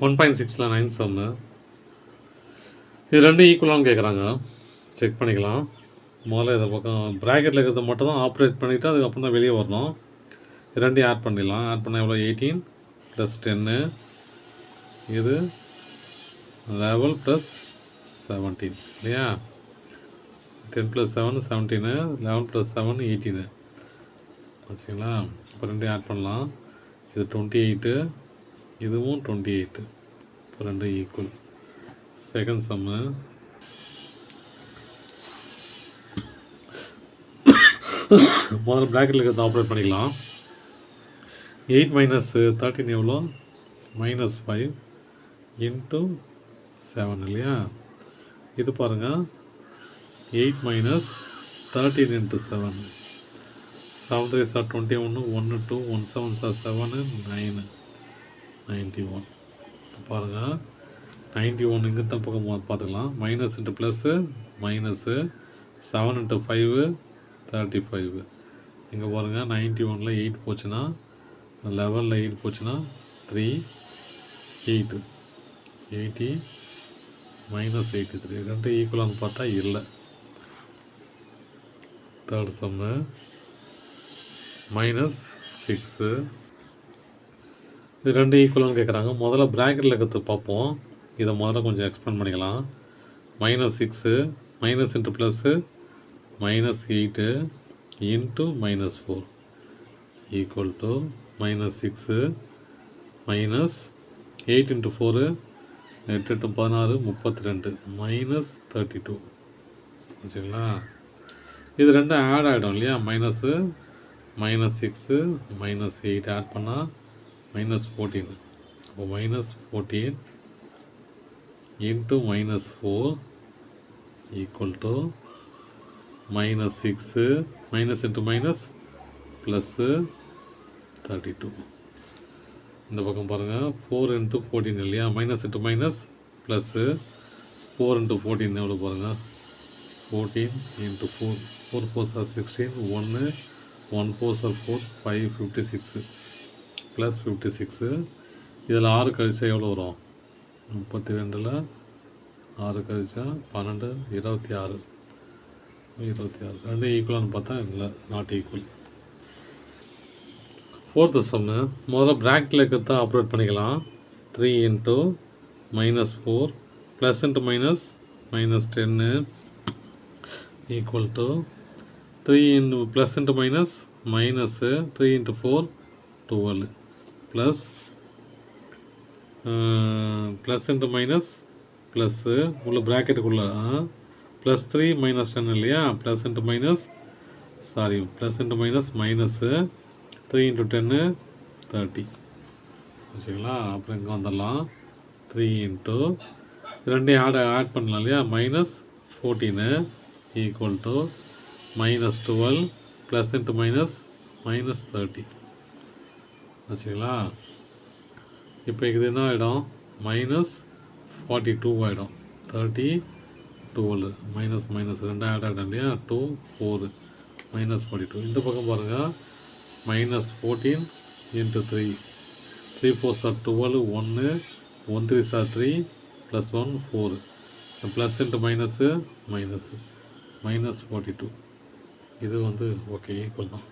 1.6ல் 9 சம்மு. இது ரெண்டும் ஈக்குவலானு கேட்குறாங்க. செக் பண்ணிக்கலாம். முதல்ல இதை பக்கம் ப்ராக்கெட்டில் இருக்கிறத மட்டும் தான் ஆப்ரேட் பண்ணிவிட்டு அதுக்கப்புறம் தான் வெளியே வரணும். ரெண்டையும் ஆட் பண்ணிடலாம். ஆட் பண்ணால் எவ்வளோ? 18 + 10. இது 11 + 17 இல்லையா? 10 + 7 17, 11 + 7 18 ஆச்சுங்களா? இப்போ ரெண்டையும் ஆட் பண்ணலாம். இது 28, இதுவும் 28. இப்போ ரெண்டும் ஈக்குவல். செகண்ட் சம்மு. முதல்ல ப்ராக்கெட்டில் இருக்கிறத ஆப்ரேட் பண்ணிக்கலாம். 8 - 13 எவ்வளோ? -5 × 7 இல்லையா? இது பாருங்கள், 8 - 13 × 7. 7 3s are 21, 1 2, 1 7s are 7, 9, 91. பாருங்கள், 91 இங்கே தான் பக்கம் பார்த்துக்கலாம். Minus into plus minus 7 × 5 35. இங்கே பாருங்கள், 91ல் 8 போச்சுன்னா 11ல் 8 போச்சுன்னா 3 8 80 -83. ரெண்டு ஈக்குவலானு பார்த்தா இல்லை. தேர்ட் சம்மு -6. இது ரெண்டு ஈக்குவலானு கேட்குறாங்க. முதல்ல ப்ராக்கெட்டில் இருக்கிறது பார்ப்போம். இதை முதல்ல கொஞ்சம் எக்ஸ்பிளைன் பண்ணிக்கலாம். -6 minus into plus -8 × -4 equal to -6 -8 × 4 8 8 16 32 -32 சரிங்களா? இது ரெண்டும் ஆட் ஆகிடும் இல்லையா? -6 -8 ஆட் பண்ணால் -14. அப்போ -14 × -4 equal to -6 minus into minus plus 32. இந்த பக்கம் பாருங்கள், 4 × 14 இல்லையா? மைனஸ் இன்ட்டு மைனஸ் ப்ளஸ்ஸு 4 × 14 எவ்வளோ பாருங்கள்? 14 × 4 4 4s are 16, 1 1 4s are 4 5 56 plus 56. இதில் 6 கழிச்சா எவ்வளோ வரும்? 32ல் 6 கழிச்சா 12 26 26. ரெண்டு ஈக்குவலானு பார்த்தா இல்லை, நாட் ஈக்குவல். ஃபோர்த்து சம்மு. முதல்ல ப்ராக்கெட்டில் இருக்கிறத ஆப்ரேட் பண்ணிக்கலாம். 3 × -4 plus into minus -10 equal to 3 plus into minus minus 3 × 4 12 plus plus into minus plus உள்ள ப்ராக்கெட்டுக்குள்ளே +3 - 10 இல்லையா? Plus into minus plus into minus minus 3 × 10 30 வச்சுங்களா? அப்புறம் இங்கே வந்துடலாம். 3 × ரெண்டையும் ஆட் பண்ணலாம் இல்லையா? -14 equal to -12 plus into minus -30 வச்சுங்களா? இப்போ இது என்ன ஆகிடும்? -42 ஆகிடும். 30 12 மைனஸ் மைனஸ் ரெண்டு ஆட் ஆகிடும் இல்லையா? 2 4 -42. இந்த பக்கம் பாருங்கள், -14 × 3 3 4s are 12, 1 1 3s are 3 + 1 4 plus into minus minus -42. இது வந்து ஓகே ஈக்குவல் தான்.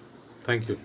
தேங்க்யூ.